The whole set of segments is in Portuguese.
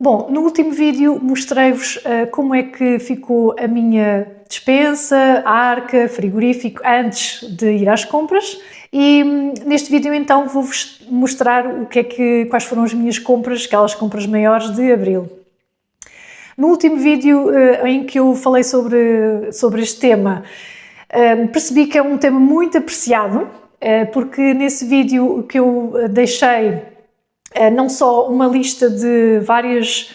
Bom, no último vídeo mostrei-vos como é que ficou a minha despensa, arca, frigorífico antes de ir às compras e neste vídeo então vou-vos mostrar quais foram as minhas compras, aquelas compras maiores de abril. No último vídeo em que eu falei sobre este tema, percebi que é um tema muito apreciado, porque nesse vídeo que eu deixei não só uma lista de vários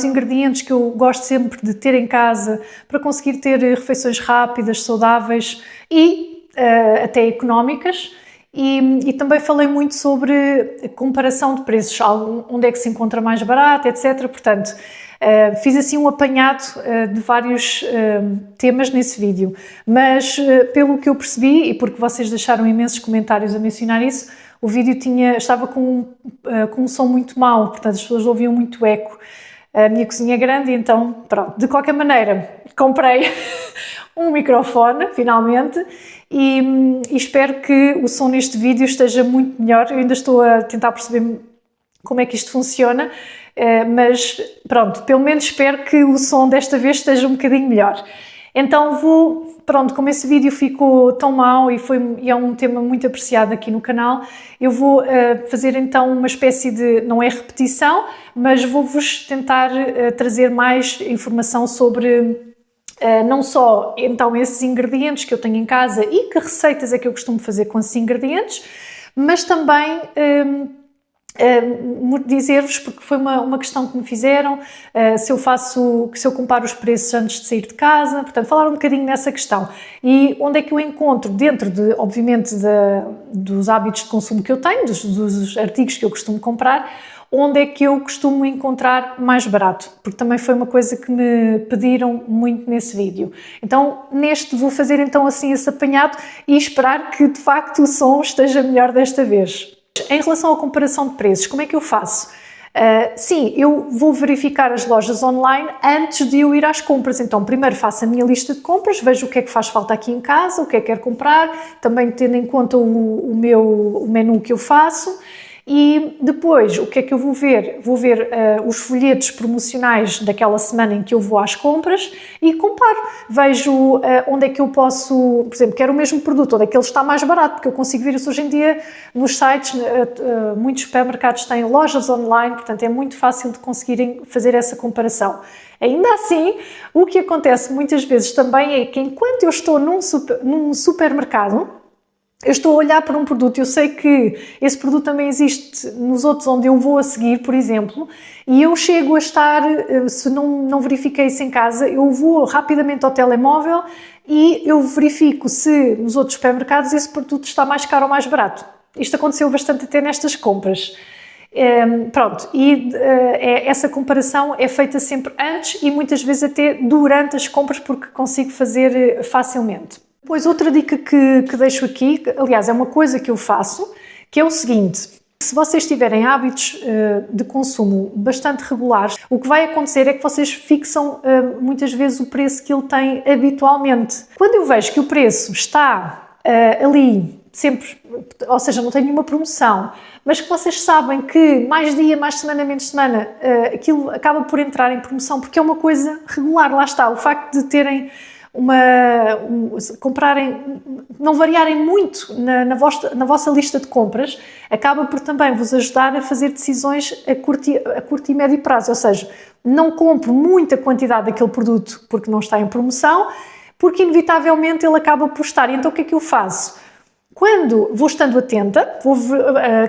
ingredientes que eu gosto sempre de ter em casa para conseguir ter refeições rápidas, saudáveis e até económicas, e também falei muito sobre comparação de preços, onde é que se encontra mais barato, etc. Portanto, fiz assim um apanhado de vários temas nesse vídeo, mas pelo que eu percebi, e porque vocês deixaram imensos comentários a mencionar isso, o vídeo estava com um som muito mau, portanto as pessoas ouviam muito eco. A minha cozinha é grande, então pronto. De qualquer maneira, comprei um microfone, finalmente, e espero que o som neste vídeo esteja muito melhor. Eu ainda estou a tentar perceber como é que isto funciona, mas pronto, pelo menos espero que o som desta vez esteja um bocadinho melhor. Então como esse vídeo ficou tão mau e é um tema muito apreciado aqui no canal, eu vou fazer então uma espécie de, não é repetição, mas vou-vos tentar trazer mais informação sobre não só então esses ingredientes que eu tenho em casa e que receitas é que eu costumo fazer com esses ingredientes, mas também dizer-vos, porque foi uma questão que me fizeram, se eu comparo os preços antes de sair de casa, portanto falar um bocadinho nessa questão e onde é que eu encontro dentro obviamente dos hábitos de consumo que eu tenho, dos artigos que eu costumo comprar, onde é que eu costumo encontrar mais barato, porque também foi uma coisa que me pediram muito nesse vídeo. Então neste vou fazer então assim esse apanhado e esperar que de facto o som esteja melhor desta vez. Em relação à comparação de preços, como é que eu faço? Sim, eu vou verificar as lojas online antes de eu ir às compras. Então, primeiro faço a minha lista de compras, vejo o que é que faz falta aqui em casa, o que é que quero comprar, também tendo em conta o menu que eu faço. E depois, o que é que eu vou ver? Vou ver os folhetos promocionais daquela semana em que eu vou às compras e comparo. Vejo onde é que eu posso, por exemplo, quero o mesmo produto, onde é que ele está mais barato, porque eu consigo ver isso hoje em dia nos sites, muitos supermercados têm lojas online, portanto é muito fácil de conseguirem fazer essa comparação. Ainda assim, o que acontece muitas vezes também é que enquanto eu estou num supermercado, eu estou a olhar para um produto, eu sei que esse produto também existe nos outros onde eu vou a seguir, por exemplo, e eu chego a estar, se não verifiquei isso em casa, eu vou rapidamente ao telemóvel e eu verifico se nos outros supermercados esse produto está mais caro ou mais barato. Isto aconteceu bastante até nestas compras. Essa comparação é feita sempre antes e muitas vezes até durante as compras, porque consigo fazer facilmente. Depois, outra dica que deixo aqui, aliás, é uma coisa que eu faço, que é o seguinte: se vocês tiverem hábitos de consumo bastante regulares, o que vai acontecer é que vocês fixam muitas vezes o preço que ele tem habitualmente. Quando eu vejo que o preço está ali sempre, ou seja, não tem nenhuma promoção, mas que vocês sabem que mais dia, mais semana, menos semana, aquilo acaba por entrar em promoção, porque é uma coisa regular, lá está, o facto de terem comprarem, não variarem muito na vossa lista de compras, acaba por também vos ajudar a fazer decisões a curto e médio prazo, ou seja, não compro muita quantidade daquele produto porque não está em promoção, porque inevitavelmente ele acaba por estar. Então o que é que eu faço? Quando vou estando atenta,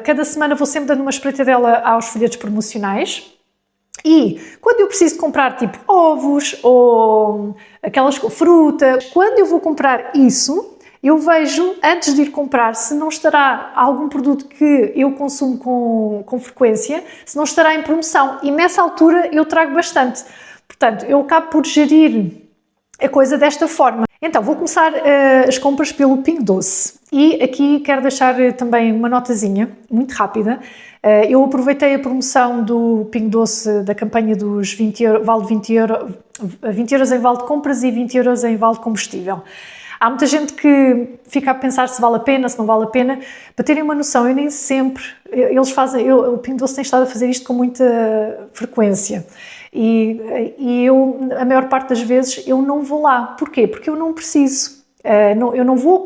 cada semana vou sempre dando uma espreitadela aos folhetos promocionais. E quando eu preciso comprar tipo ovos ou aquelas fruta, quando eu vou comprar isso, eu vejo antes de ir comprar se não estará algum produto que eu consumo com frequência, se não estará em promoção, e nessa altura eu trago bastante. Portanto, eu acabo por gerir a coisa desta forma. Então, vou começar as compras pelo Pingo Doce. E aqui quero deixar também uma notazinha, muito rápida. Eu aproveitei a promoção do Pingo Doce da campanha dos 20 euros em vale de compras e 20 euros em vale de combustível. Há muita gente que fica a pensar se vale a pena, se não vale a pena. Para terem uma noção, eu nem sempre, eles fazem, o Pingo Doce tem estado a fazer isto com muita frequência. E eu, a maior parte das vezes, eu não vou lá. Porquê? Porque eu não preciso. Eu não vou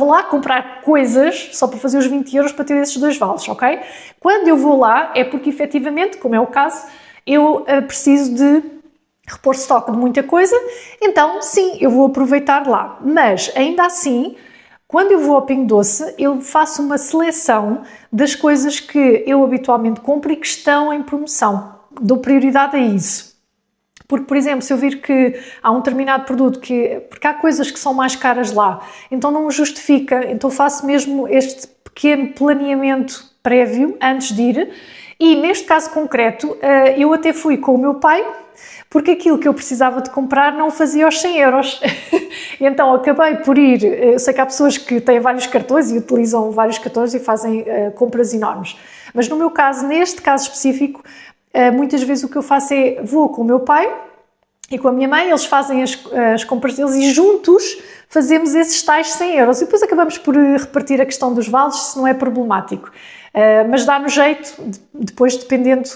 lá comprar coisas só para fazer os 20 euros para ter esses 2 vales, ok? Quando eu vou lá é porque efetivamente, como é o caso, eu preciso de repor estoque de muita coisa, então sim, eu vou aproveitar lá. Mas ainda assim, quando eu vou ao Pingo Doce, eu faço uma seleção das coisas que eu habitualmente compro e que estão em promoção. Dou prioridade a isso. Porque, por exemplo, se eu vir que há um determinado produto porque há coisas que são mais caras lá, então não justifica, então faço mesmo este pequeno planeamento prévio antes de ir. E neste caso concreto, eu até fui com o meu pai, porque aquilo que eu precisava de comprar não fazia os 100 euros. Então acabei por ir. Eu sei que há pessoas que têm vários cartões e utilizam vários cartões e fazem compras enormes. Mas no meu caso, neste caso específico, muitas vezes o que eu faço é vou com o meu pai e com a minha mãe, eles fazem as compras deles e juntos fazemos esses tais 100 euros. E depois acabamos por repartir a questão dos vales, se não é problemático. Mas dá-nos jeito, depois dependendo,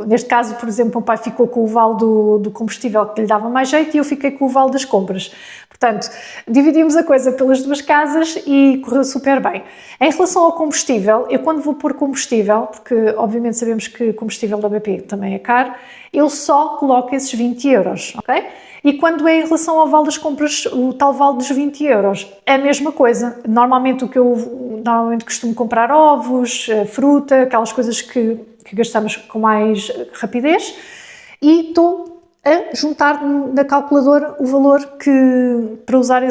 neste caso, por exemplo, o meu pai ficou com o vale do combustível que lhe dava mais jeito e eu fiquei com o vale das compras. Portanto, dividimos a coisa pelas 2 casas e correu super bem. Em relação ao combustível, eu quando vou pôr combustível, porque obviamente sabemos que combustível da BP também é caro, eu só coloco esses 20 euros, ok? E quando é em relação ao vale das compras, o tal vale dos 20 euros, é a mesma coisa. Normalmente normalmente costumo comprar ovos, fruta, aquelas coisas que gastamos com mais rapidez e estou a juntar na calculadora o valor para usar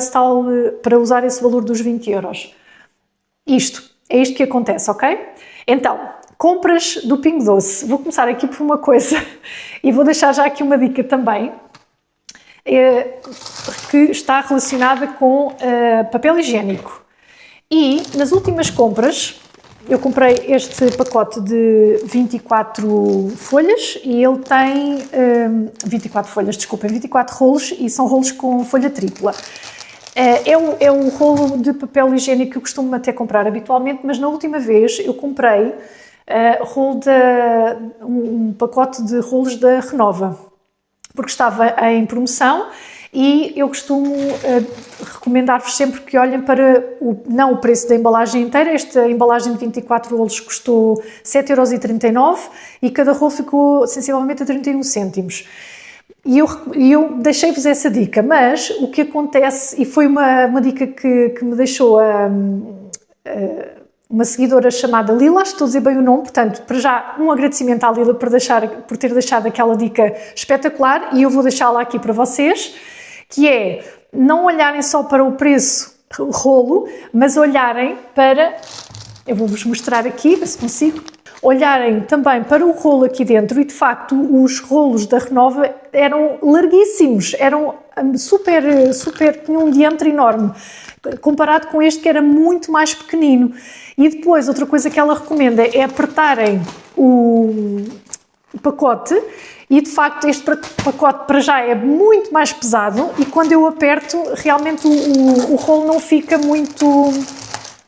esse valor dos 20 euros. É isto que acontece, ok? Então, compras do Pingo Doce. Vou começar aqui por uma coisa e vou deixar já aqui uma dica também, que está relacionada com papel higiênico. E nas últimas compras, eu comprei este pacote de 24 folhas e ele tem 24 rolos e são rolos com folha tripla. É um rolo de papel higiênico que eu costumo até comprar habitualmente, mas na última vez eu comprei um pacote de rolos da Renova, porque estava em promoção e eu costumo recomendar-vos sempre que olhem para não o preço da embalagem inteira. Esta embalagem de 24 rolos custou 7,39€ e cada rolo ficou sensivelmente a 31 cêntimos. E eu deixei-vos essa dica, mas o que acontece, e foi uma dica que me deixou uma seguidora chamada Lila, estou a dizer bem o nome, portanto, para já um agradecimento à Lila por ter deixado aquela dica espetacular e eu vou deixá-la aqui para vocês, que é não olharem só para o preço rolo, mas olharem para, eu vou-vos mostrar aqui, ver se consigo, olharem também para o rolo aqui dentro e de facto os rolos da Renova eram larguíssimos, eram tinham um diâmetro enorme, comparado com este que era muito mais pequenino. E depois, outra coisa que ela recomenda é apertarem o pacote e de facto este pacote para já é muito mais pesado e quando eu aperto realmente o rolo não fica muito...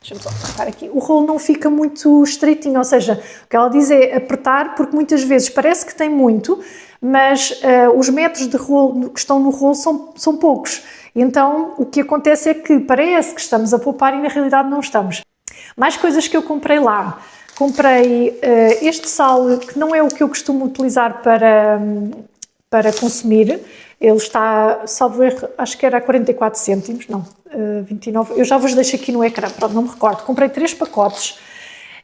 Deixa-me só apertar aqui. O rolo não fica muito estreitinho, ou seja, o que ela diz é apertar porque muitas vezes parece que tem muito, mas os metros de rolo que estão no rolo são poucos. Então o que acontece é que parece que estamos a poupar e na realidade não estamos. Mais coisas que eu comprei lá. Comprei este sal, que não é o que eu costumo utilizar para consumir. Ele está, salvo erro, acho que era a 44 cêntimos, não, 29. Eu já vos deixo aqui no ecrã, pronto, não me recordo. Comprei 3 pacotes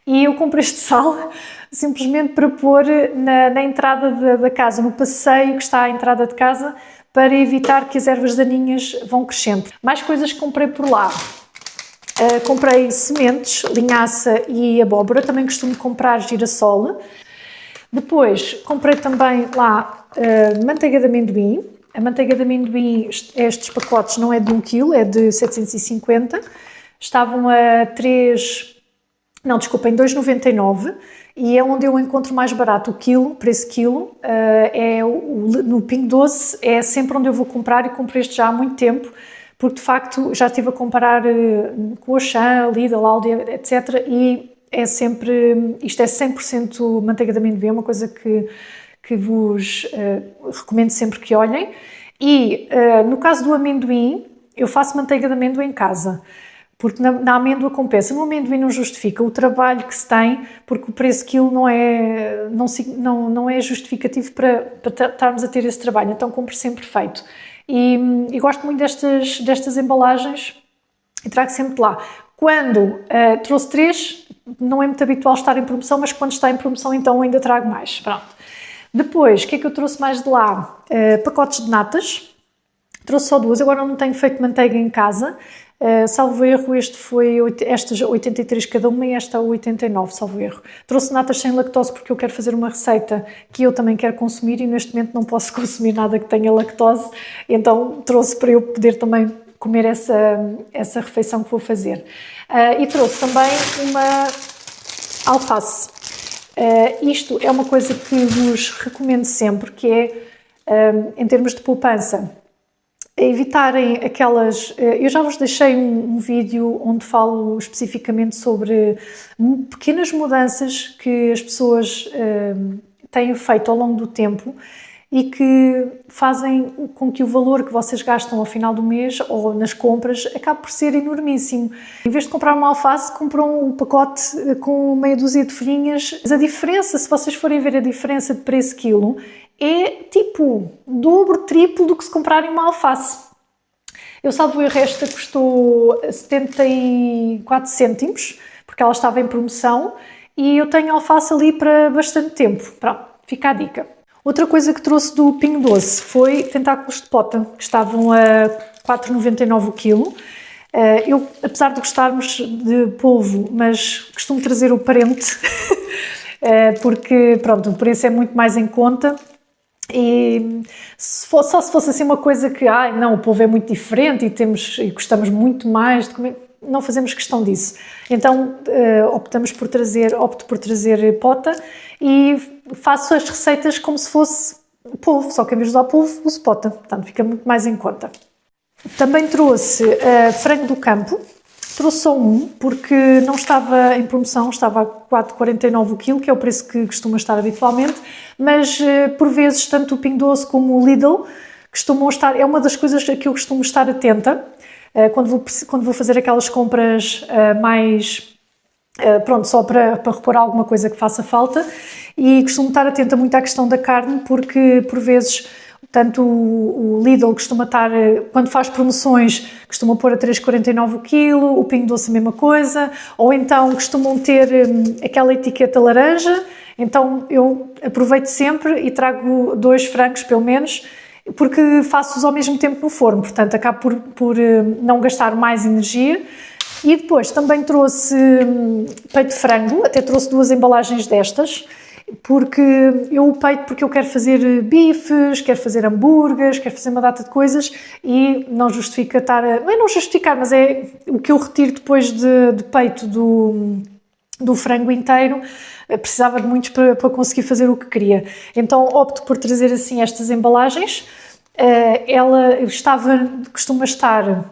e eu comprei este sal simplesmente para pôr na entrada da casa, no passeio que está à entrada de casa, para evitar que as ervas daninhas vão crescendo. Mais coisas que comprei por lá. Comprei sementes, linhaça e abóbora, também costumo comprar girassol. Depois comprei também lá manteiga de amendoim. A manteiga de amendoim, estes pacotes não é de 1 kg, é de 750. Estavam a 2,99 e é onde eu encontro mais barato o quilo, preço quilo. No Pingo Doce é sempre onde eu vou comprar e compro este já há muito tempo, porque de facto já estive a comparar com a Auchan, Lidl, Aldi, etc. E isto é 100% manteiga de amendoim, é uma coisa que vos recomendo sempre que olhem. E no caso do amendoim, eu faço manteiga de amendoim em casa, porque na amêndoa compensa. No amendoim não justifica o trabalho que se tem, porque o preço quilo não é justificativo para estarmos a ter esse trabalho, então compro sempre feito. E gosto muito destas embalagens e trago sempre de lá. Quando trouxe 3, não é muito habitual estar em promoção, mas quando está em promoção então ainda trago mais. Pronto. Depois, o que é que eu trouxe mais de lá? Pacotes de natas. Trouxe só 2, agora não tenho feito manteiga em casa. Salvo erro, estas 83 cada uma e esta 89, salvo erro. Trouxe natas sem lactose porque eu quero fazer uma receita que eu também quero consumir e neste momento não posso consumir nada que tenha lactose, então trouxe para eu poder também comer essa refeição que vou fazer. E trouxe também uma alface. Isto é uma coisa que vos recomendo sempre, que é, em termos de poupança, evitarem aquelas... Eu já vos deixei um vídeo onde falo especificamente sobre pequenas mudanças que as pessoas têm feito ao longo do tempo e que fazem com que o valor que vocês gastam ao final do mês ou nas compras acabe por ser enormíssimo. Em vez de comprar uma alface, compram um pacote com meia dúzia de folhinhas. Mas a diferença, se vocês forem ver a diferença de preço quilo, é tipo dobro, triplo do que se comprarem uma alface. Eu salvo erro, esta custou 74 cêntimos, porque ela estava em promoção, e eu tenho alface ali para bastante tempo. Pronto, fica a dica. Outra coisa que trouxe do Pingo Doce foi tentáculos de pota, que estavam a 4,99 o quilo. Eu, apesar de gostarmos de polvo, mas costumo trazer o parente, porque pronto, o preço é muito mais em conta. E só se fosse assim uma coisa que, não, o polvo é muito diferente e gostamos muito mais de comer, não fazemos questão disso. Então opto por trazer pota e faço as receitas como se fosse polvo, só que em vez de usar polvo, uso pota, portanto fica muito mais em conta. Também trouxe frango do campo. Trouxe só um, porque não estava em promoção, estava a 4,49 o quilo, que é o preço que costuma estar habitualmente, mas por vezes tanto o Pingo Doce como o Lidl costumam estar, é uma das coisas a que eu costumo estar atenta, quando vou fazer aquelas compras mais, pronto, só para repor alguma coisa que faça falta, e costumo estar atenta muito à questão da carne, porque por vezes... Tanto o Lidl costuma estar, quando faz promoções, costuma pôr a 3,49 o quilo, o Pingo Doce a mesma coisa, ou então costumam ter aquela etiqueta laranja, então eu aproveito sempre e trago 2 frangos pelo menos, porque faço-os ao mesmo tempo no forno, portanto acabo por não gastar mais energia. E depois também trouxe peito de frango, até trouxe 2 embalagens destas, porque eu o peito porque eu quero fazer bifes, quero fazer hambúrgueres, quero fazer uma data de coisas e não justifica estar não é não justificar, mas é o que eu retiro depois de peito do frango inteiro, precisava de muitos para conseguir fazer o que queria. Então opto por trazer assim estas embalagens. Ela costuma estar,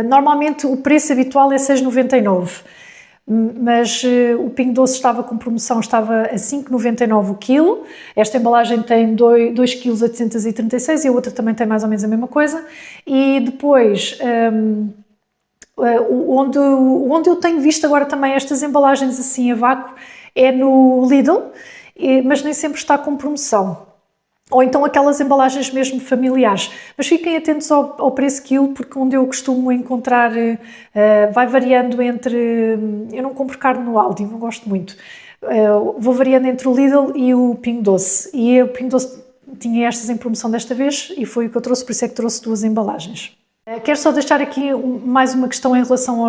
normalmente o preço habitual é 6,99. Mas o Pingo Doce estava com promoção, estava a 5,99 o quilo. Esta embalagem tem 2,836 kg e a outra também tem mais ou menos a mesma coisa. E depois, onde eu tenho visto agora também estas embalagens assim a vácuo é no Lidl, mas nem sempre está com promoção. Ou então aquelas embalagens mesmo familiares. Mas fiquem atentos ao preço quilo, porque onde eu costumo encontrar vai variando entre... Eu não compro carne no Aldi, não gosto muito. Vou variando entre o Lidl e o Pingo Doce. E o Pingo Doce tinha estas em promoção desta vez e foi o que eu trouxe, por isso é que trouxe 2 embalagens. Quero só deixar aqui mais uma questão em relação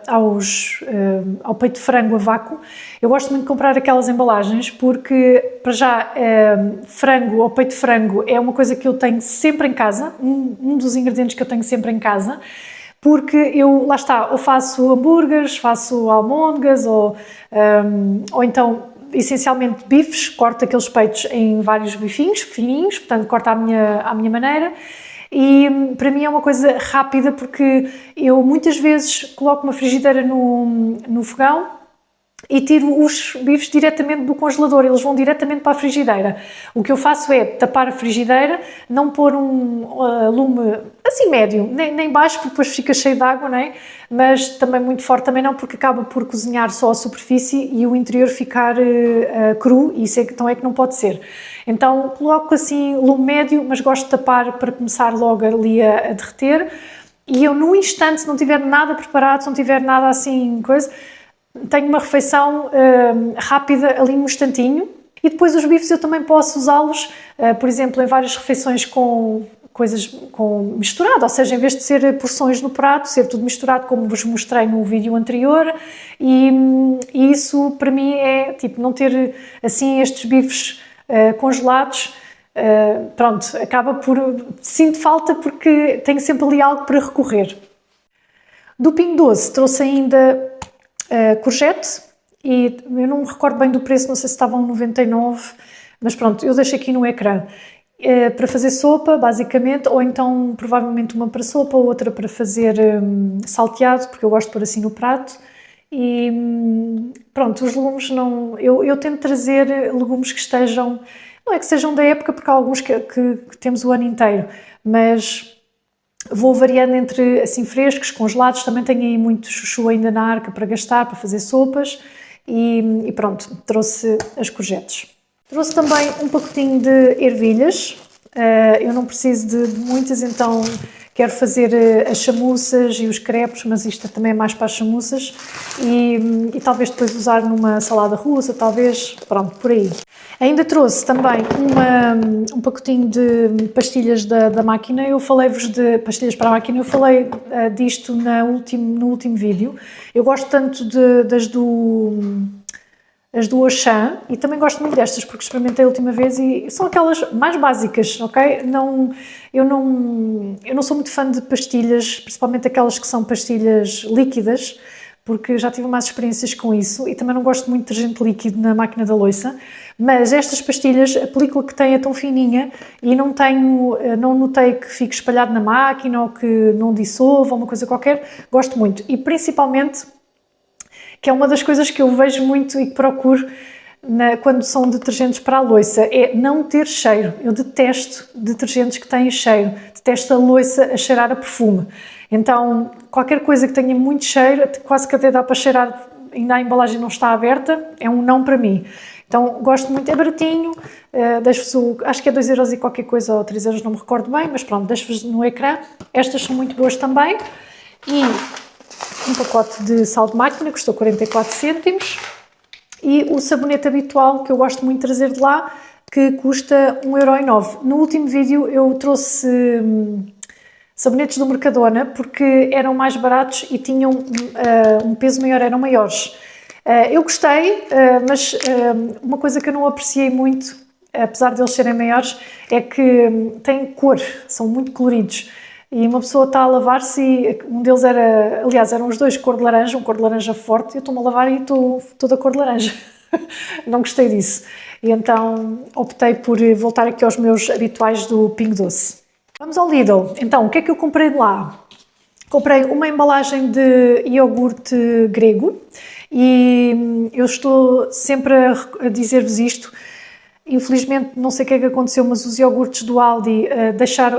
ao peito de frango a vácuo. Eu gosto muito de comprar aquelas embalagens porque, para já, frango ou peito de frango é uma coisa que eu tenho sempre em casa, um dos ingredientes que eu tenho sempre em casa, porque eu, lá está, ou faço hambúrgueres, faço almôndegas ou então, essencialmente, bifes, corto aqueles peitos em vários bifinhos, fininhos, portanto, corto à minha maneira. e para mim é uma coisa rápida porque eu muitas vezes coloco uma frigideira no fogão e tiro os bifes diretamente do congelador, eles vão diretamente para a frigideira. O que eu faço é tapar a frigideira, não pôr um lume assim médio, nem baixo porque depois fica cheio de água, não é? Mas também muito forte também não, porque acaba por cozinhar só a superfície e o interior ficar cru, e isso então é que não pode ser. Então coloco assim lume médio, mas gosto de tapar para começar logo ali a derreter, e eu no instante, se não tiver nada preparado, se não tiver nada assim, coisa, tenho uma refeição rápida ali num instantinho. E depois os bifes eu também posso usá-los, por exemplo, em várias refeições com coisas misturado, ou seja, em vez de ser porções no prato, ser tudo misturado, como vos mostrei no vídeo anterior, e isso para mim é tipo não ter assim estes bifes congelados. Pronto, acaba por... sinto falta porque tenho sempre ali algo para recorrer. Do Pingo Doce trouxe ainda courgette, e eu não me recordo bem do preço, não sei se estavam 99, mas pronto, eu deixo aqui no ecrã. Para fazer sopa, basicamente, ou então provavelmente uma para sopa, outra para fazer salteado, porque eu gosto de pôr assim no prato. E pronto, os legumes não... Eu tento trazer legumes que estejam... Não é que sejam da época, porque há alguns que temos o ano inteiro, mas vou variando entre assim frescos, congelados. Também tenho aí muito chuchu ainda na arca para gastar, para fazer sopas. E pronto, trouxe as courgettes. Trouxe também um pacotinho de ervilhas. Eu não preciso de muitas, então quero fazer as chamuças e os crepes, mas isto também é mais para as chamuças. E talvez depois usar numa salada russa, talvez, pronto, por aí. Ainda trouxe também um pacotinho de pastilhas da máquina. Eu falei-vos de pastilhas para a máquina, eu falei disto no último vídeo. Eu gosto tanto as do Auchan, e também gosto muito destas porque experimentei a última vez e são aquelas mais básicas, ok? Eu não sou muito fã de pastilhas, principalmente aquelas que são pastilhas líquidas, porque já tive mais experiências com isso, e também não gosto muito de detergente líquido na máquina da louça. Mas estas pastilhas, a película que tem é tão fininha e não notei que fique espalhado na máquina ou que não dissolva, uma coisa qualquer. Gosto muito, e principalmente, que é uma das coisas que eu vejo muito e que procuro quando são detergentes para a louça, é não ter cheiro. Eu detesto detergentes que têm cheiro, detesto a louça a cheirar a perfume. Então, qualquer coisa que tenha muito cheiro, quase que até dá para cheirar, ainda a embalagem não está aberta, é um não para mim. Então, gosto muito, é baratinho, acho que é 2€ e qualquer coisa, ou 3€, não me recordo bem, mas pronto, deixo-vos no ecrã. Estas são muito boas também. E um pacote de sal de máquina, custou 44 cêntimos. E o sabonete habitual, que eu gosto muito de trazer de lá, que custa 1,09€. No último vídeo eu trouxe sabonetes do Mercadona, porque eram mais baratos e tinham um peso maior, eram maiores. Eu gostei, mas uma coisa que eu não apreciei muito, apesar de eles serem maiores, é que têm cor, são muito coloridos. E uma pessoa está a lavar-se e um deles eram os dois cor de laranja, um cor de laranja forte, e eu estou-me a lavar e estou toda cor de laranja. Não gostei disso. E então optei por voltar aqui aos meus habituais do Pingo Doce. Vamos ao Lidl. Então, o que é que eu comprei de lá? Comprei uma embalagem de iogurte grego e eu estou sempre a dizer-vos isto. Infelizmente, não sei o que é que aconteceu, mas os iogurtes do Aldi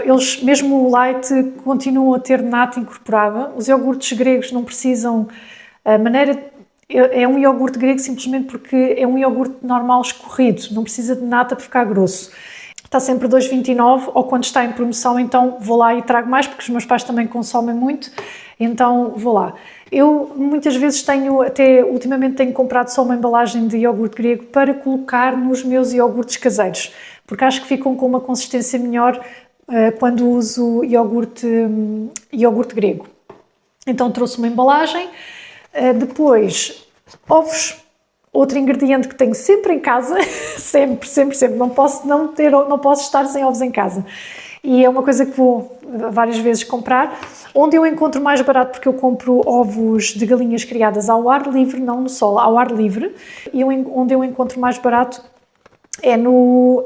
eles, mesmo o light, continuam a ter nata incorporada. Os iogurtes gregos não precisam, é um iogurte grego simplesmente porque é um iogurte normal escorrido, não precisa de nata para ficar grosso. Está sempre 2,29, ou quando está em promoção, então vou lá e trago mais, porque os meus pais também consomem muito, então vou lá. Eu muitas vezes ultimamente tenho comprado só uma embalagem de iogurte grego para colocar nos meus iogurtes caseiros, porque acho que ficam com uma consistência melhor quando uso iogurte grego. Então trouxe uma embalagem, depois ovos. Outro ingrediente que tenho sempre em casa, sempre, não posso estar sem ovos em casa. E é uma coisa que vou várias vezes comprar. Onde eu encontro mais barato, porque eu compro ovos de galinhas criadas ao ar livre, não no sol, ao ar livre. E onde eu encontro mais barato é no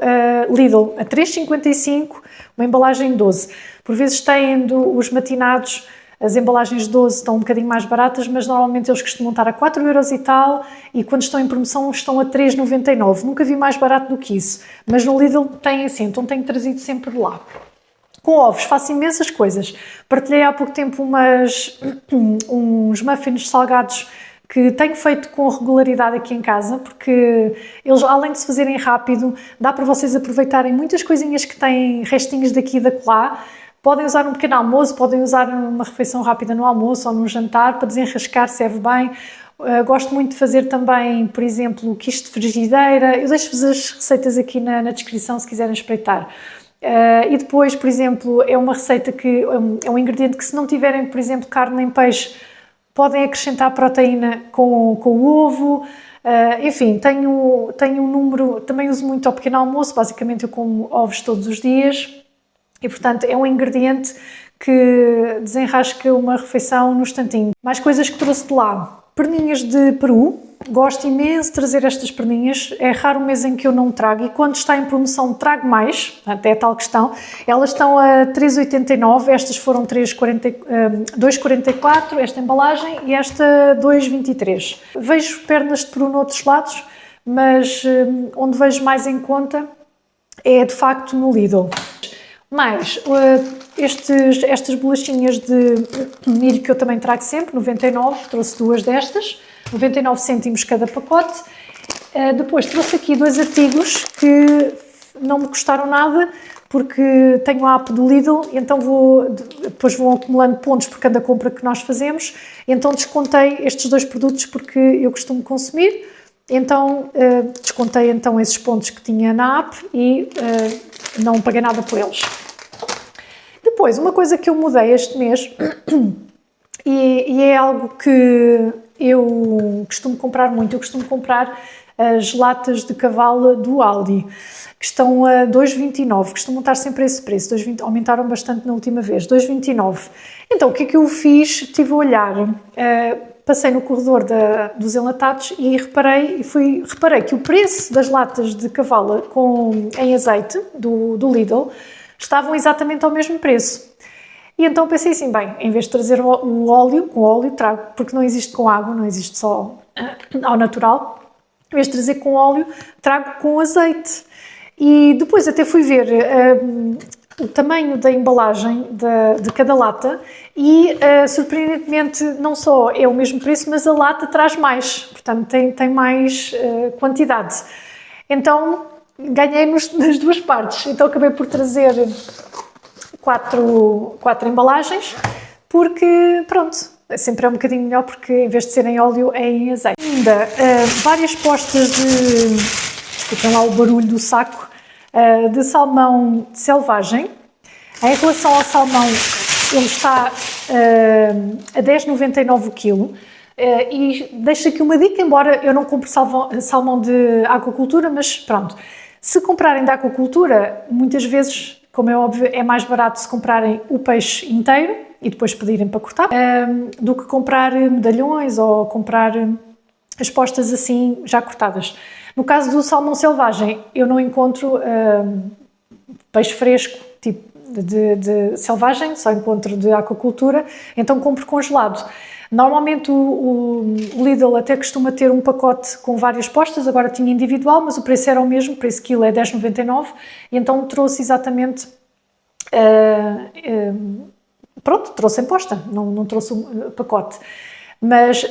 Lidl, a 3,55, uma embalagem 12. Por vezes têm os matinados, as embalagens 12 estão um bocadinho mais baratas, mas normalmente eles costumam estar a 4€ e tal, e quando estão em promoção estão a 3,99. Nunca vi mais barato do que isso, mas no Lidl tem assim, então tenho trazido sempre de lá. Com ovos faço imensas coisas. Partilhei há pouco tempo uns muffins salgados que tenho feito com regularidade aqui em casa, porque eles, além de se fazerem rápido, dá para vocês aproveitarem muitas coisinhas que têm restinhos daqui e da lá. Podem usar um pequeno almoço, podem usar uma refeição rápida no almoço ou no jantar, para desenrascar, serve bem. Gosto muito de fazer também, por exemplo, quiche de frigideira. Eu deixo-vos as receitas aqui na descrição se quiserem espreitar. E depois, por exemplo, é uma receita que é um ingrediente que, se não tiverem, por exemplo, carne nem peixe, podem acrescentar proteína com o ovo. Enfim, tenho um número, também uso muito ao pequeno almoço, basicamente eu como ovos todos os dias. E, portanto, é um ingrediente que desenrasca uma refeição no instantinho. Mais coisas que trouxe de lá. Perninhas de peru. Gosto imenso de trazer estas perninhas. É raro o mês em que eu não trago. E quando está em promoção trago mais. Até é tal questão. Elas estão a 3,89. Estas foram 2,44. Esta embalagem. E esta 2,23. Vejo pernas de peru noutros lados. Mas onde vejo mais em conta é, de facto, no Lidl. Mais estas bolachinhas de milho que eu também trago sempre, 99, trouxe duas destas, 99 cêntimos cada pacote. Depois trouxe aqui dois artigos que não me custaram nada, porque tenho a app do Lidl, então depois vou acumulando pontos por cada compra que nós fazemos, então descontei estes dois produtos porque eu costumo consumir, então descontei então esses pontos que tinha na app e não paguei nada por eles. Depois, uma coisa que eu mudei este mês e é algo que eu costumo comprar muito, eu costumo comprar as latas de cavalo do Aldi, que estão a 2,29, costumam estar sempre a esse preço, 2,20, aumentaram bastante na última vez, 2,29. Então, o que é que eu fiz? Estive a olhar, passei no corredor dos enlatados e reparei que o preço das latas de cavalo em azeite do Lidl estavam exatamente ao mesmo preço. E então pensei assim, bem, em vez de trazer o óleo, com óleo trago, porque não existe com água, não existe só ao natural, em vez de trazer com óleo, trago com azeite. E depois até fui ver o tamanho da embalagem de cada lata e, surpreendentemente, não só é o mesmo preço, mas a lata traz mais, portanto tem mais quantidade. Então ganhei nas duas partes, então acabei por trazer quatro embalagens, porque pronto, sempre é um bocadinho melhor, porque em vez de ser em óleo é em azeite. Ainda várias postas desculpem lá o barulho do saco, de salmão selvagem. Em relação ao salmão, ele está a 10,99 o quilo. E deixo aqui uma dica, embora eu não compre salmão de aquacultura, mas pronto. Se comprarem da aquacultura, muitas vezes, como é óbvio, é mais barato se comprarem o peixe inteiro e depois pedirem para cortar, do que comprar medalhões ou comprar as postas assim já cortadas. No caso do salmão selvagem, eu não encontro peixe fresco, tipo de selvagem, só encontro de aquacultura, então compro congelado. Normalmente o Lidl até costuma ter um pacote com várias postas, agora tinha individual, mas o preço era o mesmo, o preço quilo é 10,99, e então trouxe exatamente, pronto, trouxe em posta, não trouxe um pacote. Mas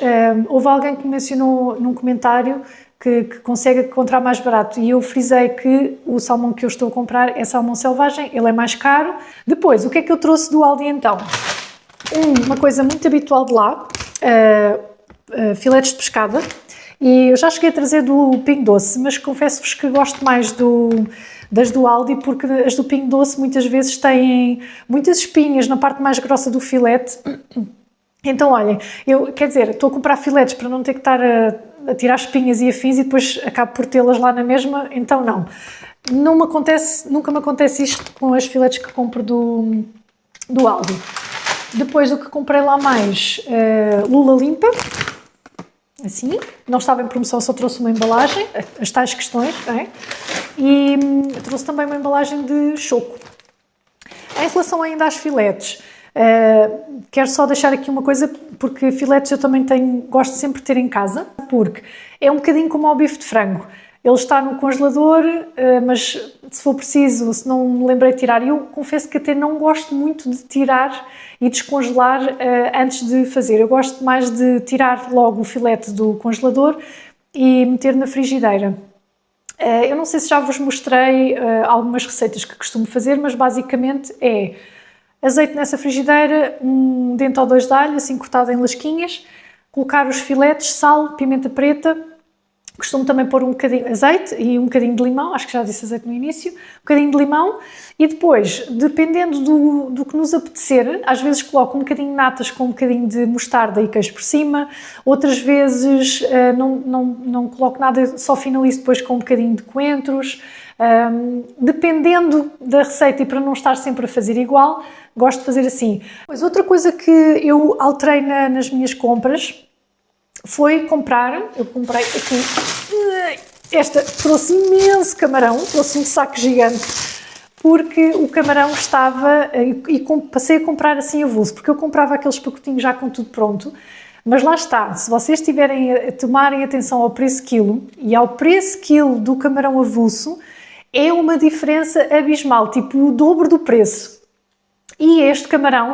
houve alguém que mencionou num comentário que consegue encontrar mais barato, e eu frisei que o salmão que eu estou a comprar é salmão selvagem, ele é mais caro. Depois, o que é que eu trouxe do Aldi então? Uma coisa muito habitual de lá, filetes de pescada, e eu já cheguei a trazer do Pingo Doce, mas confesso-vos que gosto mais das do Aldi, porque as do Pingo Doce muitas vezes têm muitas espinhas na parte mais grossa do filete. Então, olhem, estou a comprar filetes para não ter que estar a tirar espinhas e afins e depois acabo por tê-las lá na mesma, então nunca me acontece isto com as filetes que compro do Aldi. Depois, o que comprei lá mais, lula limpa, assim, não estava em promoção, só trouxe uma embalagem, as tais questões, não é? e trouxe também uma embalagem de choco. Em relação ainda às filetes, quero só deixar aqui uma coisa, porque filetes eu também gosto sempre de ter em casa, porque é um bocadinho como o bife de frango. Ele está no congelador, mas se for preciso, se não me lembrei de tirar, eu confesso que até não gosto muito de tirar e descongelar antes de fazer. Eu gosto mais de tirar logo o filete do congelador e meter na frigideira. Eu não sei se já vos mostrei algumas receitas que costumo fazer, mas basicamente é azeite nessa frigideira, um dente ou dois de alho, assim cortado em lasquinhas, colocar os filetes, sal, pimenta preta, costumo também pôr um bocadinho de azeite e um bocadinho de limão, acho que já disse azeite no início, um bocadinho de limão e depois, dependendo do que nos apetecer, às vezes coloco um bocadinho de natas com um bocadinho de mostarda e queijo por cima, outras vezes não coloco nada, só finalizo depois com um bocadinho de coentros. Dependendo da receita e para não estar sempre a fazer igual, gosto de fazer assim. Pois outra coisa que eu alterei nas minhas compras foi eu comprei aqui, trouxe imenso camarão, trouxe um saco gigante, porque o camarão estava, e passei a comprar assim avulso, porque eu comprava aqueles pacotinhos já com tudo pronto, mas lá está, se vocês tomarem atenção ao preço quilo e ao preço quilo do camarão avulso, é uma diferença abismal, tipo o dobro do preço. E este camarão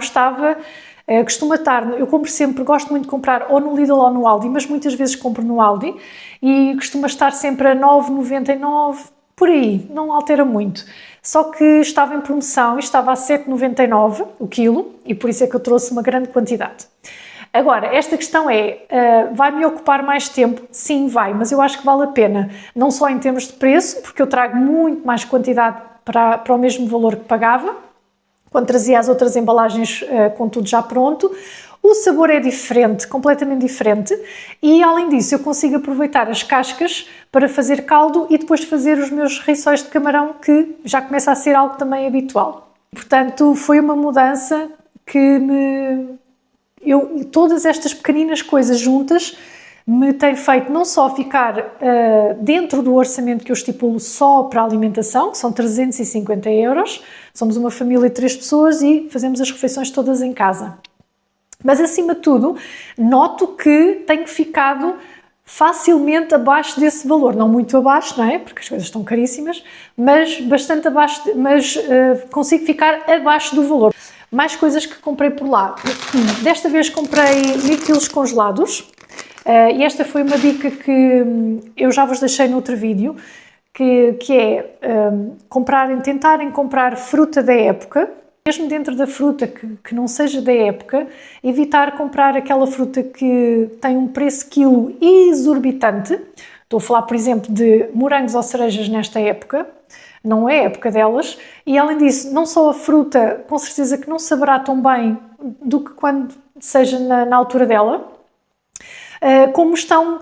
costuma estar, eu compro sempre, gosto muito de comprar ou no Lidl ou no Aldi, mas muitas vezes compro no Aldi e costuma estar sempre a 9,99, por aí, não altera muito. Só que estava em promoção e estava a 7,99 o quilo e por isso é que eu trouxe uma grande quantidade. Agora, esta questão vai-me ocupar mais tempo? Sim, vai, mas eu acho que vale a pena, não só em termos de preço, porque eu trago muito mais quantidade para o mesmo valor que pagava, quando trazia as outras embalagens com tudo já pronto. O sabor é diferente, completamente diferente, e além disso eu consigo aproveitar as cascas para fazer caldo e depois fazer os meus rissóis de camarão, que já começa a ser algo também habitual. Portanto, foi uma mudança que todas estas pequeninas coisas juntas me tem feito não só ficar dentro do orçamento que eu estipulo só para a alimentação, que são 350 €, somos uma família de 3 pessoas e fazemos as refeições todas em casa. Mas acima de tudo, noto que tenho ficado facilmente abaixo desse valor, não muito abaixo, não é? Porque as coisas estão caríssimas, mas bastante abaixo, consigo ficar abaixo do valor. Mais coisas que comprei por lá. Desta vez comprei mirtilos congelados. E esta foi uma dica que eu já vos deixei no outro vídeo, que é tentarem comprar fruta da época, mesmo dentro da fruta que não seja da época, evitar comprar aquela fruta que tem um preço quilo exorbitante. Estou a falar, por exemplo, de morangos ou cerejas nesta época, não é a época delas, e além disso, não só a fruta, com certeza que não saberá tão bem do que quando seja na altura dela, como estão,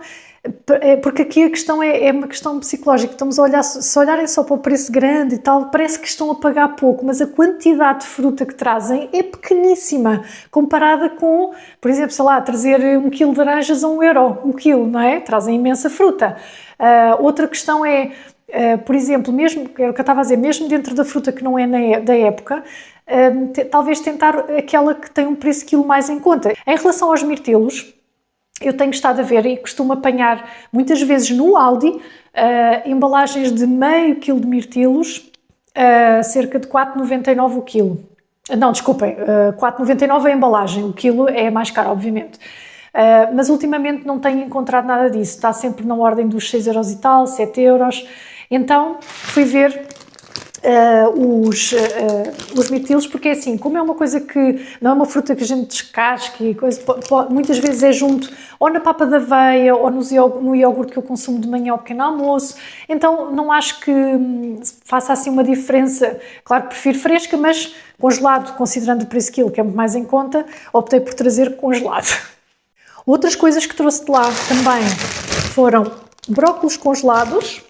porque aqui a questão é uma questão psicológica, estamos a olhar, se olharem só para o preço grande e tal, parece que estão a pagar pouco, mas a quantidade de fruta que trazem é pequeníssima, comparada com, por exemplo, sei lá, trazer 1 quilo de laranjas a 1 € o quilo, não é? Trazem imensa fruta. Outra questão é, por exemplo, mesmo, é o que eu estava a dizer, mesmo dentro da fruta que não é da época, talvez tentar aquela que tem um preço quilo mais em conta. Em relação aos mirtilos, eu tenho estado a ver e costumo apanhar muitas vezes no Aldi embalagens de meio quilo de mirtilos a cerca de 4,99 o quilo. Não, desculpem, 4,99 a embalagem, o quilo é mais caro, obviamente. Mas ultimamente não tenho encontrado nada disso, está sempre na ordem dos 6 € e tal, 7 €. Então fui ver os mirtilos, porque é assim, como é uma coisa que não é uma fruta que a gente descasca e coisa, muitas vezes é junto ou na papa da aveia ou no iogurte que eu consumo de manhã ao pequeno almoço, então não acho que faça assim uma diferença. Claro que prefiro fresca, mas congelado, considerando o preço quilo, que é muito mais em conta, optei por trazer congelado. Outras coisas que trouxe de lá também foram brócolos congelados.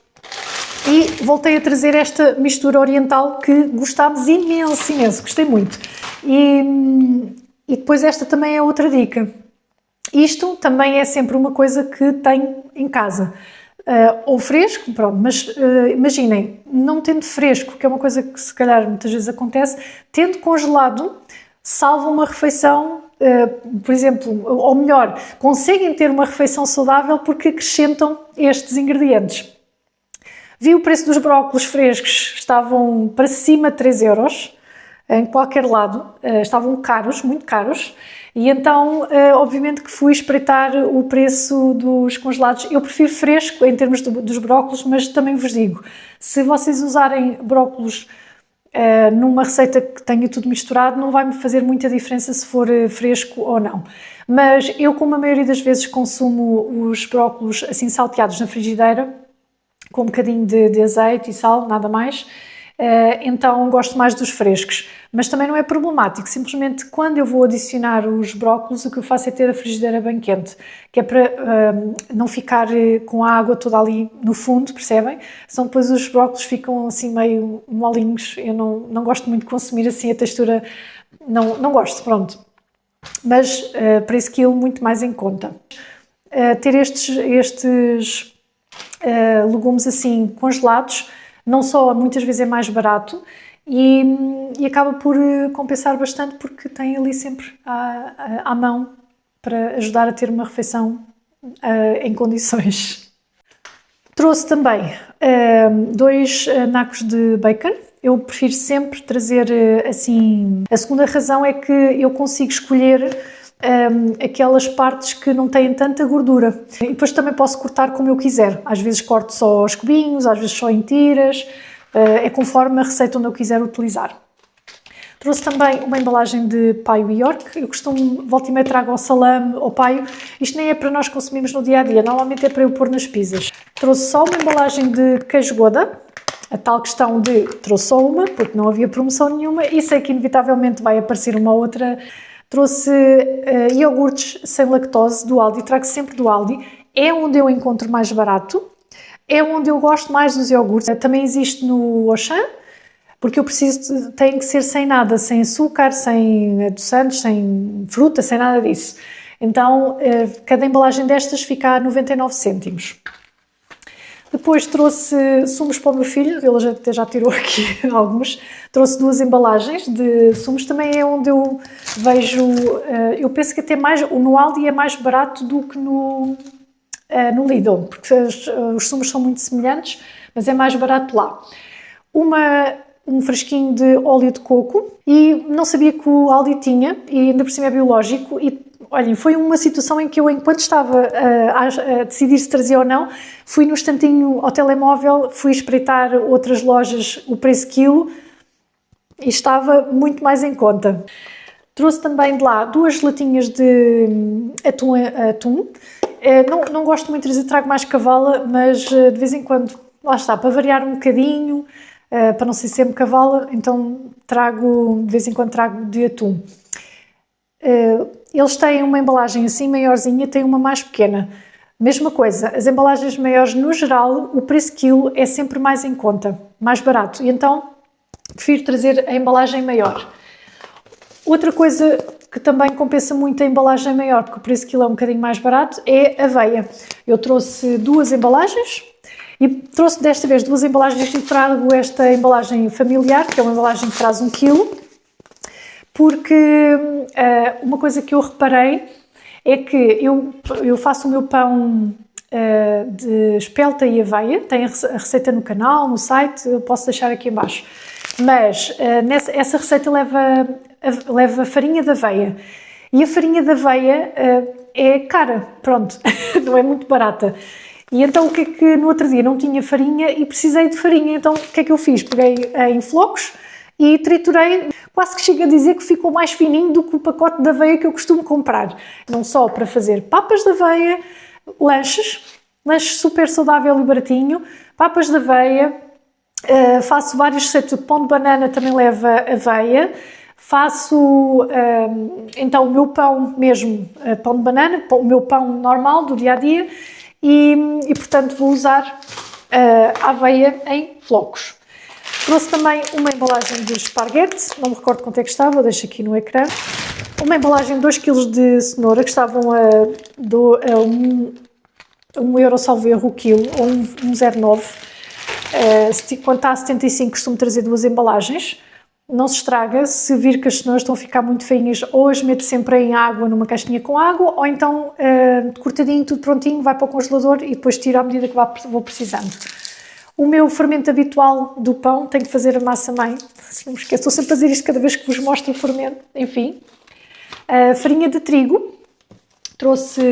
E voltei a trazer esta mistura oriental que gostámos imenso, gostei muito. E depois esta também é outra dica. Isto também é sempre uma coisa que tenho em casa. ou fresco, pronto, mas imaginem, não tendo fresco, que é uma coisa que se calhar muitas vezes acontece, tendo congelado, salva uma refeição, por exemplo, ou melhor, conseguem ter uma refeição saudável porque acrescentam estes ingredientes. Vi o preço dos brócolos frescos, estavam para cima de 3 euros, em qualquer lado, estavam caros, muito caros, e então obviamente que fui espreitar o preço dos congelados. Eu prefiro fresco em termos dos brócolos, mas também vos digo, se vocês usarem brócolos numa receita que tenha tudo misturado, não vai me fazer muita diferença se for fresco ou não. Mas eu, como a maioria das vezes, consumo os brócolos assim salteados na frigideira, com um bocadinho de azeite e sal, nada mais, então gosto mais dos frescos. Mas também não é problemático, simplesmente quando eu vou adicionar os brócolos, o que eu faço é ter a frigideira bem quente, que é para não ficar com a água toda ali no fundo, percebem? Senão depois os brócolos ficam assim meio molinhos, eu não gosto muito de consumir assim a textura, não gosto, pronto. Mas para esse quilo muito mais em conta. Ter estes legumes assim congelados, não só muitas vezes é mais barato e acaba por compensar bastante porque tem ali sempre à mão para ajudar a ter uma refeição em condições. Trouxe também 2 nacos de bacon. Eu prefiro sempre trazer assim. A segunda razão é que eu consigo escolher aquelas partes que não têm tanta gordura. E depois também posso cortar como eu quiser. Às vezes corto só aos cubinhos, às vezes só em tiras. É conforme a receita onde eu quiser utilizar. Trouxe também uma embalagem de paio York. Eu costumo, volta e meia, trago ao salame, ao paio. Isto nem é para nós consumirmos no dia-a-dia, normalmente é para eu pôr nas pizzas. Trouxe só uma embalagem de queijo Gouda. A tal questão de trouxe só uma, porque não havia promoção nenhuma e sei que inevitavelmente vai aparecer uma outra. Trouxe iogurtes sem lactose do Aldi, trago sempre do Aldi. É onde eu encontro mais barato. É onde eu gosto mais dos iogurtes. Também existe no Auchan, porque eu tem que ser sem nada, sem açúcar, sem adoçantes, sem fruta, sem nada disso. Então, cada embalagem destas fica a 99 cêntimos. Depois trouxe sumos para o meu filho, ele até já tirou aqui alguns. Trouxe 2 embalagens de sumos, também é onde eu vejo, eu penso que até mais, no Aldi é mais barato do que no Lidl, porque os sumos são muito semelhantes, mas é mais barato lá. Um frasquinho de óleo de coco e não sabia que o Aldi tinha, e ainda por cima é biológico, e olhem, foi uma situação em que eu, enquanto estava a decidir se trazia ou não, fui no instantinho ao telemóvel, fui espreitar outras lojas, o preço quilo, e estava muito mais em conta. Trouxe também de lá 2 latinhas de atum. Não gosto muito de trazer, trago mais cavala, mas de vez em quando, lá está, para variar um bocadinho, para não ser sempre cavala, então de vez em quando trago de atum. Eles têm uma embalagem assim maiorzinha, têm uma mais pequena. Mesma coisa, as embalagens maiores no geral, o preço quilo é sempre mais em conta, mais barato, e então prefiro trazer a embalagem maior. Outra coisa que também compensa muito a embalagem maior, porque o preço quilo é um bocadinho mais barato, é aveia. Eu trouxe 2 embalagens e trouxe desta vez 2 embalagens e trago esta embalagem familiar, que é uma embalagem que traz 1 quilo, porque uma coisa que eu reparei é que eu faço o meu pão de espelta e aveia, tem a receita no canal, no site, eu posso deixar aqui em baixo, mas essa receita leva farinha de aveia, e a farinha de aveia é cara, pronto, não é muito barata. E então o que é que no outro dia não tinha farinha e precisei de farinha, então o que é que eu fiz? Peguei em flocos e triturei, quase que chego a dizer que ficou mais fininho do que o pacote de aveia que eu costumo comprar. Não só para fazer papas de aveia, lanches super saudável e baratinho, papas de aveia, faço vários receitas, o pão de banana também leva aveia, faço então o meu pão mesmo, pão de banana, o meu pão normal do dia-a-dia e portanto vou usar a aveia em flocos. Trouxe também uma embalagem de esparguete, não me recordo quanto é que estava, deixo aqui no ecrã. Uma embalagem de 2 kg de cenoura, que estavam €1, salvo erro, o quilo, ou 1,09. Quando está a 75, costumo trazer 2 embalagens. Não se estraga. Se vir que as cenouras estão a ficar muito feinhas, ou as meto sempre em água, numa caixinha com água, ou então cortadinho, tudo prontinho, vai para o congelador e depois tiro à medida que vou precisando. O meu fermento habitual do pão, tenho que fazer a massa mãe, se não me esqueço, estou sempre a fazer isto cada vez que vos mostro o fermento, enfim. Farinha de trigo, trouxe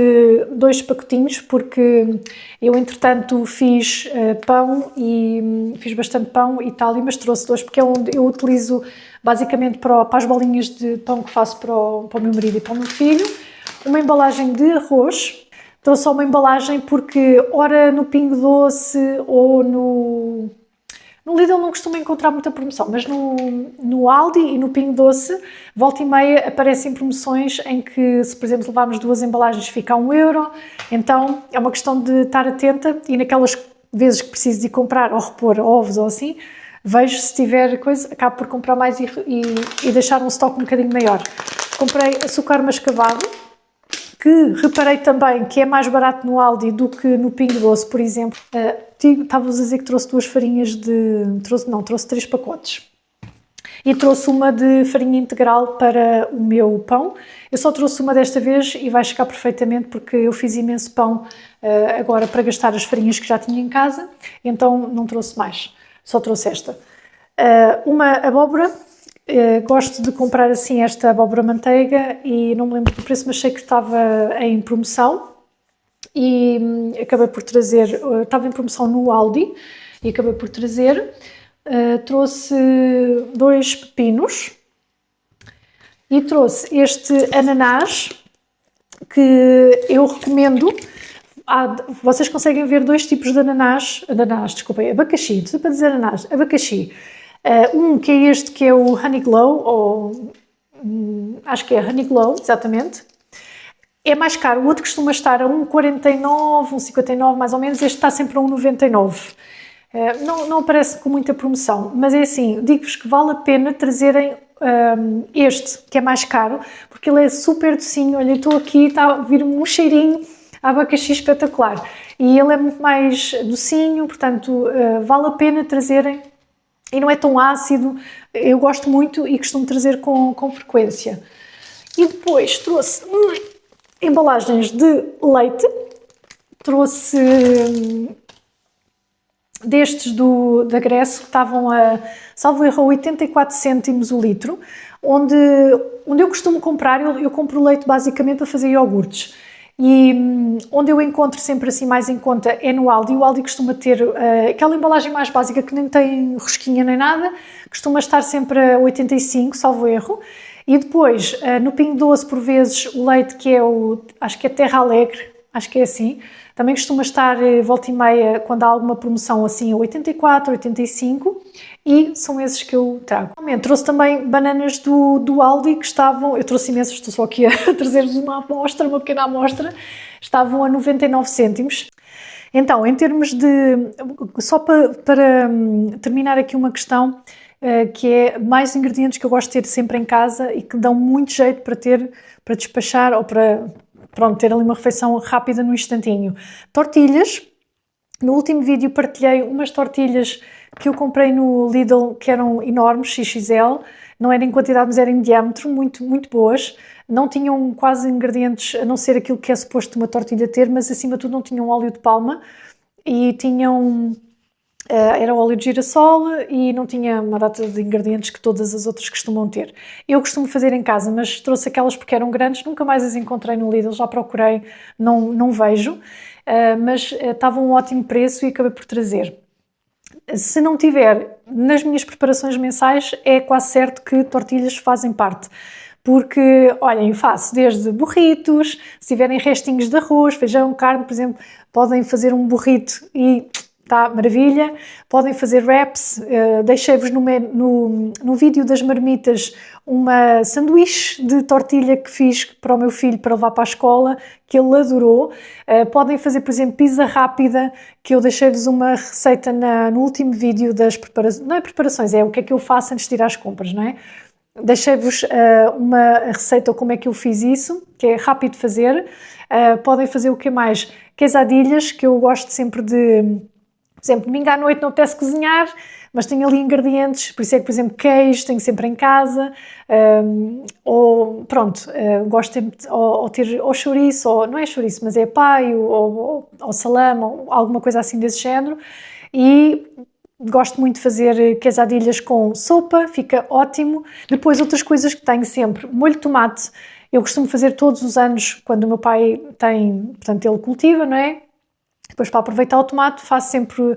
2 pacotinhos porque eu entretanto fiz pão e fiz bastante pão e tal, mas trouxe 2 porque é onde eu utilizo basicamente para as bolinhas de pão que faço para o meu marido e para o meu filho. Uma embalagem de arroz. Trouxe só uma embalagem porque, ora no Pingo Doce ou no Lidl não costumo encontrar muita promoção, mas no Aldi e no Pingo Doce, volta e meia aparecem promoções em que, se por exemplo levarmos 2 embalagens, fica a €1. Então é uma questão de estar atenta e naquelas vezes que preciso de ir comprar ou repor ovos ou assim, vejo se tiver coisa, acabo por comprar mais e deixar um estoque um bocadinho maior. Comprei açúcar mascavado, que reparei também que é mais barato no Aldi do que no Pingo Doce, por exemplo. Estava-vos a dizer que trouxe 2 farinhas trouxe 3 pacotes. E trouxe uma de farinha integral para o meu pão. Eu só trouxe uma desta vez e vai chegar perfeitamente porque eu fiz imenso pão agora para gastar as farinhas que já tinha em casa, então não trouxe mais, só trouxe esta. Uma abóbora. Gosto de comprar assim esta abóbora manteiga e não me lembro do preço, mas sei que estava em promoção e acabei por trazer, estava em promoção no Aldi e acabei por trazer. Trouxe 2 pepinos e trouxe este ananás que eu recomendo. Vocês conseguem ver 2 tipos de abacaxi, não sei para dizer abacaxi. Que é este, que é o Honey Glow, ou acho que é Honey Glow, exatamente. É mais caro, o outro costuma estar a 1,49, 1,59 mais ou menos, este está sempre a 1,99. Não aparece com muita promoção, mas é assim, digo-vos que vale a pena trazerem este, que é mais caro, porque ele é super docinho. Olha, estou aqui, está a vir-me um cheirinho a abacaxi espetacular. E ele é muito mais docinho, portanto, vale a pena trazerem. E não é tão ácido, eu gosto muito e costumo trazer com frequência. E depois trouxe embalagens de leite, trouxe destes da Gresso, que estavam a, salvo erro, 84 cêntimos o litro, onde eu costumo comprar, eu compro leite basicamente para fazer iogurtes. E onde eu encontro sempre assim mais em conta é no Aldi. O Aldi costuma ter aquela embalagem mais básica que nem tem rosquinha nem nada, costuma estar sempre a 85, salvo erro. E depois, no Pingo Doce, por vezes, o leite que é acho que é Terra Alegre, acho que é assim, também costuma estar volta e meia, quando há alguma promoção assim, a 84, 85, e são esses que eu trago. Trouxe também bananas do Aldi, que estavam, eu trouxe imensas, estou só aqui a trazer-vos uma pequena amostra, estavam a 99 cêntimos. Então, em termos de, só para terminar aqui uma questão, que é mais ingredientes que eu gosto de ter sempre em casa e que dão muito jeito para despachar ou para ter ali uma refeição rápida no instantinho. Tortilhas. No último vídeo partilhei umas tortilhas que eu comprei no Lidl, que eram enormes, XXL, não era em quantidade, mas era em diâmetro, muito, muito boas. Não tinham quase ingredientes, a não ser aquilo que é suposto uma tortilha ter, mas acima de tudo não tinham óleo de palma e tinham... era óleo de girassol e não tinha uma data de ingredientes que todas as outras costumam ter. Eu costumo fazer em casa, mas trouxe aquelas porque eram grandes, nunca mais as encontrei no Lidl, já procurei, não vejo, mas estavam a um ótimo preço e acabei por trazer. Se não tiver nas minhas preparações mensais, é quase certo que tortilhas fazem parte. Porque, olhem, faço desde burritos, se tiverem restinhos de arroz, feijão, carne, por exemplo, podem fazer um burrito e está maravilha. Podem fazer wraps, deixei-vos no vídeo das marmitas uma sanduíche de tortilha que fiz para o meu filho para levar para a escola, que ele adorou. Podem fazer, por exemplo, pizza rápida, que eu deixei-vos uma receita no último vídeo das preparações. Não é preparações, é o que é que eu faço antes de ir às compras, não é? deixei-vos uma receita, ou como é que eu fiz isso, que é rápido de fazer. Podem fazer o que mais? Quesadilhas, que eu gosto sempre de... Por exemplo, domingo à noite não apetece cozinhar, mas tenho ali ingredientes, por isso é que, por exemplo, queijo tenho sempre em casa, ou pronto, gosto sempre de ou ter ou chouriço, ou não é chouriço, mas é paio, ou salame, ou alguma coisa assim desse género, e gosto muito de fazer quesadilhas com sopa, fica ótimo. Depois outras coisas que tenho sempre, molho de tomate, eu costumo fazer todos os anos, quando o meu pai tem, portanto ele cultiva, não é? Depois, para aproveitar o tomate, faço sempre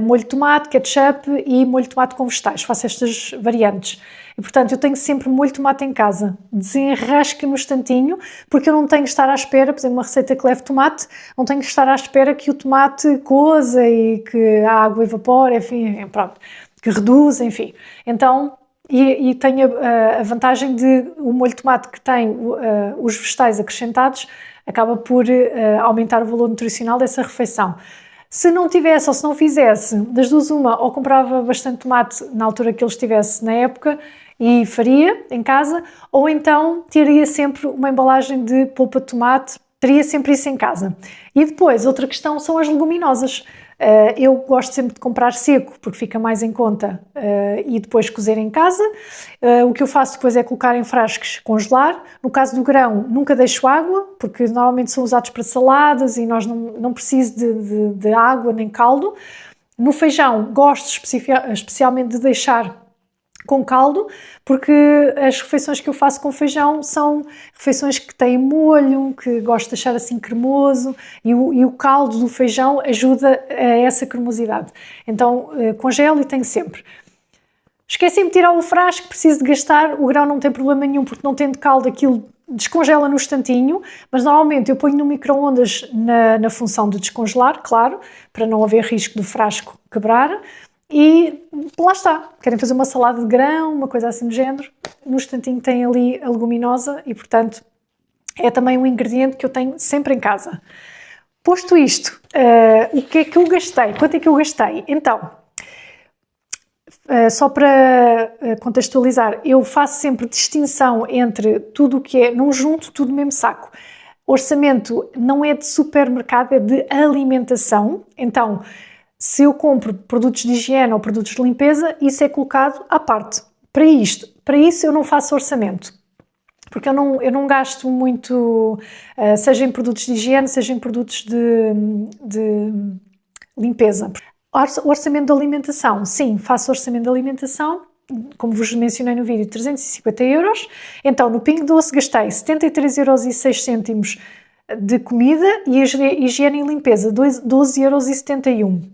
molho de tomate, ketchup e molho de tomate com vegetais. Faço estas variantes. E, portanto, eu tenho sempre molho de tomate em casa. Desenrasca no instantinho, porque eu não tenho que estar à espera, por exemplo, uma receita que leve tomate, não tenho que estar à espera que o tomate coza e que a água evapore, enfim, pronto, que reduza, enfim. Então... E tenho a vantagem de o molho de tomate que tem os vegetais acrescentados acaba por aumentar o valor nutricional dessa refeição. Se não tivesse ou se não fizesse, das duas uma, ou comprava bastante tomate na altura que ele estivesse na época e faria em casa, ou então teria sempre uma embalagem de polpa de tomate, teria sempre isso em casa. E depois, outra questão são as leguminosas. Eu gosto sempre de comprar seco porque fica mais em conta e depois cozer em casa. O que eu faço depois é colocar em frascos, congelar. No caso do grão, nunca deixo água, porque normalmente são usados para saladas e nós não precisamos de água nem caldo. No feijão, gosto especialmente de deixar com caldo, porque as refeições que eu faço com feijão são refeições que têm molho, que gosto de deixar assim cremoso, e o caldo do feijão ajuda a essa cremosidade. Então congelo e tenho sempre. Esqueci-me de tirar o frasco, preciso de gastar, o grão não tem problema nenhum, porque não tendo caldo aquilo descongela no instantinho, mas normalmente eu ponho no micro-ondas na função de descongelar, claro, para não haver risco do frasco quebrar. E lá está, querem fazer uma salada de grão, uma coisa assim do género, no instantinho tem ali a leguminosa e, portanto, é também um ingrediente que eu tenho sempre em casa. Posto isto, o que é que eu gastei? Quanto é que eu gastei? Então, só para contextualizar, eu faço sempre distinção entre tudo o que é, não junto tudo no mesmo saco. Orçamento não é de supermercado, é de alimentação, então... Se eu compro produtos de higiene ou produtos de limpeza, isso é colocado à parte. Para isso eu não faço orçamento, porque eu não gasto muito, seja em produtos de higiene, seja em produtos de limpeza. Orçamento de alimentação, sim, faço orçamento de alimentação, como vos mencionei no vídeo, 350 euros. Então, no Pingo Doce gastei 73,06 euros de comida e higiene e limpeza, 12,71 euros.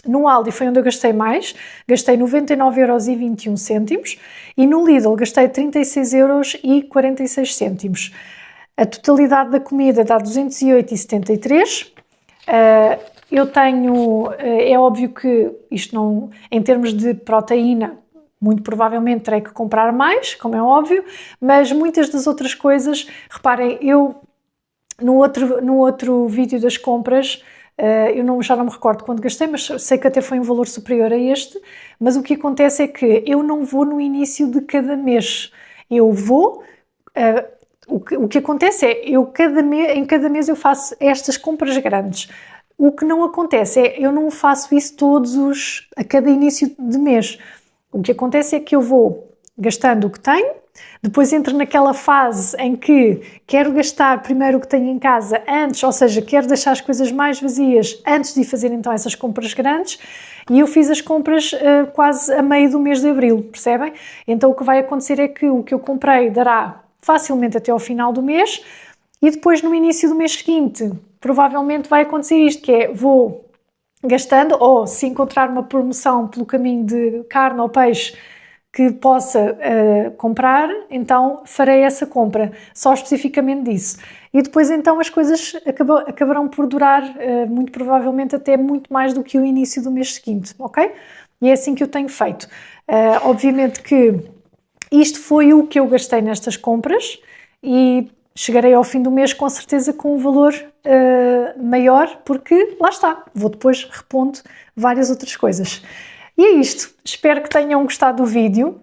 No Aldi foi onde eu gastei mais, gastei 99,21 euros e no Lidl gastei 36,46 euros. A totalidade da comida dá 208,73 euros. Eu tenho, é óbvio que isto não, em termos de proteína, muito provavelmente terei que comprar mais, como é óbvio, mas muitas das outras coisas, reparem, eu no outro vídeo das compras, eu já não me recordo quando gastei, mas sei que até foi um valor superior a este, mas o que acontece é que eu não vou no início de cada mês, eu vou, o que acontece é, em cada mês eu faço estas compras grandes. O que não acontece é, eu não faço isso a cada início de mês. O que acontece é que eu vou gastando o que tenho, depois entro naquela fase em que quero gastar primeiro o que tenho em casa antes, ou seja, quero deixar as coisas mais vazias antes de fazer então essas compras grandes, e eu fiz as compras quase a meio do mês de abril, percebem? Então o que vai acontecer é que o que eu comprei dará facilmente até ao final do mês, e depois no início do mês seguinte provavelmente vai acontecer isto, que é, vou gastando, ou se encontrar uma promoção pelo caminho de carne ou peixe que possa comprar, então farei essa compra, só especificamente disso. E depois então as coisas acabarão por durar, muito provavelmente até muito mais do que o início do mês seguinte, ok? E é assim que eu tenho feito. Obviamente que isto foi o que eu gastei nestas compras e chegarei ao fim do mês com certeza com um valor maior, porque lá está, vou depois repondo várias outras coisas. E é isto, espero que tenham gostado do vídeo,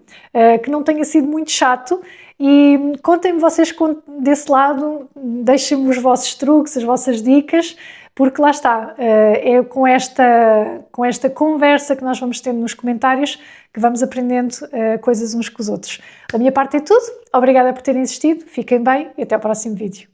que não tenha sido muito chato, e contem-me vocês desse lado, deixem-me os vossos truques, as vossas dicas, porque lá está, é com esta conversa que nós vamos tendo nos comentários que vamos aprendendo coisas uns com os outros. Da minha parte é tudo, obrigada por terem assistido, fiquem bem e até ao próximo vídeo.